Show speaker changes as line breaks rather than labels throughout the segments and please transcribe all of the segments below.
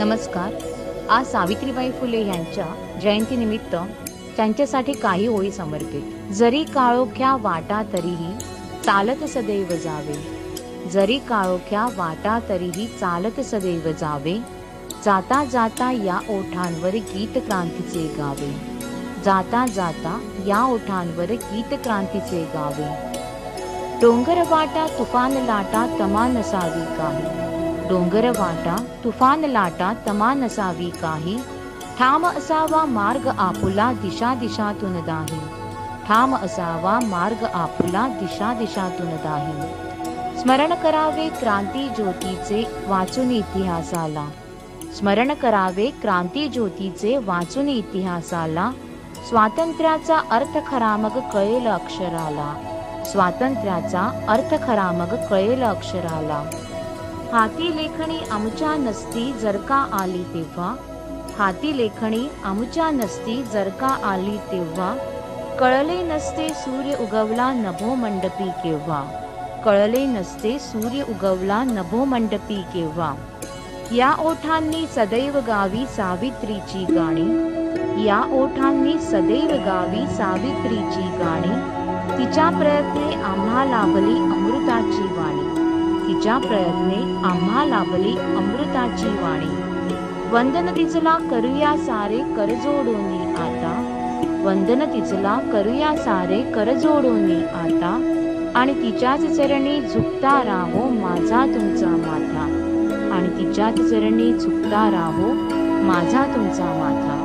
नमस्कार. आज सावित्रीबाई फुले यांच्या जयंतीनिमित्त त्यांच्यासाठी काही ओळी समर्पित. जरी काळोख्या वाटा तरीही चालत सदैव जावे, जरी काळोख्या वाटा तरीही चालत सदैव जावे, जाता जाता या ओठांवर गीत क्रांतीचे गावे, जाता जाता या ओठांवर गीत क्रांतीचे गावे. डोंगर वाटा तुफान लाटा तमा नसावी काही, डोंगर वाटा तुफान लाटा तमा नसावी काही, ठाम असावा मार्ग आपुला दिशा दिशातून दाही, ठाम असावा मार्ग आपुला दिशा दिशातून दाही. स्मरण करावे क्रांती ज्योतीचे वाचून इतिहासाला, स्मरण करावे क्रांती ज्योतीचे वाचून इतिहासाला, स्वातंत्र्याचा अर्थ खरा मग कळेल अक्षराला, स्वातंत्र्याचा अर्थ खरा मग कळेल अक्षराला. हाती लेखणी आमच्या नसती जर का आली तेव्हा, हाती लेखणी आमच्या नसती जर का आली तेव्हा, कळले नसते सूर्य उगवला नभो मंडपी केव्हा, कळले नसते सूर्य उगवला नभो मंडपी केव्हा. या ओठांनी सदैव गावी सावित्रीची गाणी, या ओठांनी सदैव गावी सावित्रीची गाणी, तिच्या प्रयत्ने आम्हा लाभली अमृताची वाणी, तिच्या प्रयत्ने आम्हा लाभली अमृताची वाणी. वंदन तिचला करूया सारे कर जोडोनी आता, वंदन तिचला करूया सारे कर जोडोनी आता, आणि तिच्याच चरणी झुकता राहो माझा तुमचा माथा, आणि तिच्याच चरणी झुकता राहो माझा तुमचा माथा.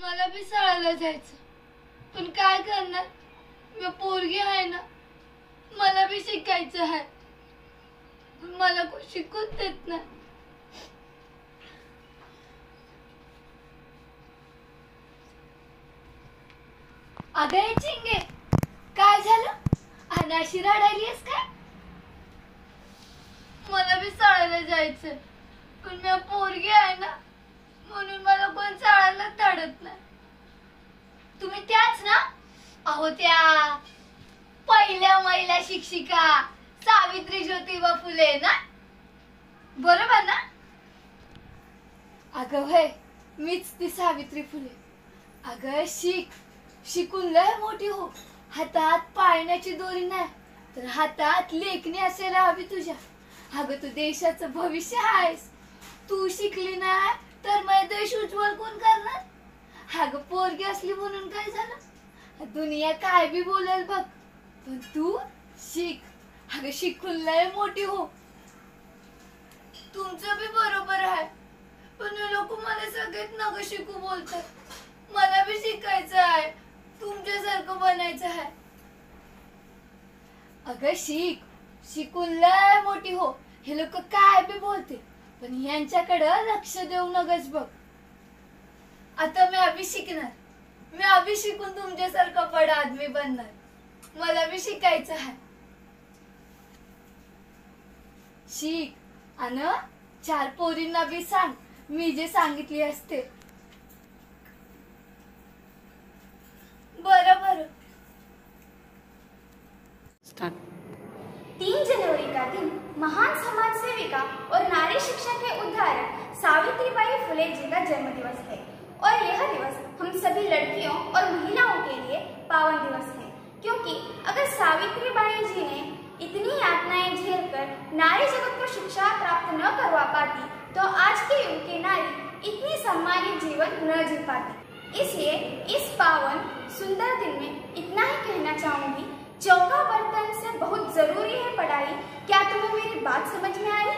मला बी शाळेला जायचं, पण काय करणार, मी पोरगी आहे ना, मला बी शिकायचं आहे, मला कोण शिकून देत नाही. अगं चिंगे, काय झालं, अनाशी रडायलीस काय? मला बी शाळेला जायचं, पण मी पोरगी आहे ना, म्हणून मला कोण शाळेला धाडत नाही. तुम्ही त्याच ना, अहो त्या पहिल्या महिला शिक्षिका सावित्री ज्योतिबा फुले ना, बरोबर ना? अगं होय, मीच ती सावित्री फुले. अगं शिकून लय मोठी हो, हातात पाळण्याची दोरी नाही तर हातात लेखणी असायला हवी तुझ्या. अगं तू देशाचं भविष्य आहेस, तू शिकली नाही तर मग देश उज्ज्वल कोण करणार? अगं पोरगी असली म्हणून काय झालं, दुनिया काय बी बोलेल बघ, पण तू शिक. अगं शिकून लय मोठी हो. तुमचं बी बरोबर आहे, पण लोक मला सगळ्यात नग शिकू बोलतात. मला बी शिकायचं आहे, तुमच्यासारखं बनायचं आहे. अगं शिकून लय मोठी हो. हे लोक काय बी बोलते, पण यांच्याकडं लक्ष देऊ नगच बघ. आता मी अभि शिकणार, मी अभि शिकून तुमच्यासारखं बडा आदमी बनणार. मला बी शिकायचं आहे. शिक आणि 4 पोरींना बी सांग मी जे सांगितले असते. बरं
3 जनवरी का दिन महान समाज सेविका और नारी शिक्षा के उद्धारक सावित्रीबाई फुले जी का जन्मदिवस है, और यह दिवस हम सभी लड़कियों और महिलाओं के लिए पावन दिवस है, क्योंकि अगर सावित्रीबाई जी ने इतनी यातनाएं झेलकर नारी जगत को शिक्षा प्राप्त न करवा पाती तो आज के युग की नारी इतनी सम्मानित जीवन न जी पाती। इसलिए इस पावन सुंदर दिन में इतना ही कहना चाहूंगी, चौका बर्तन से बहुत जरूरी है पढ़ाई। क्या तुम्हें मेरी बात समझ में आई?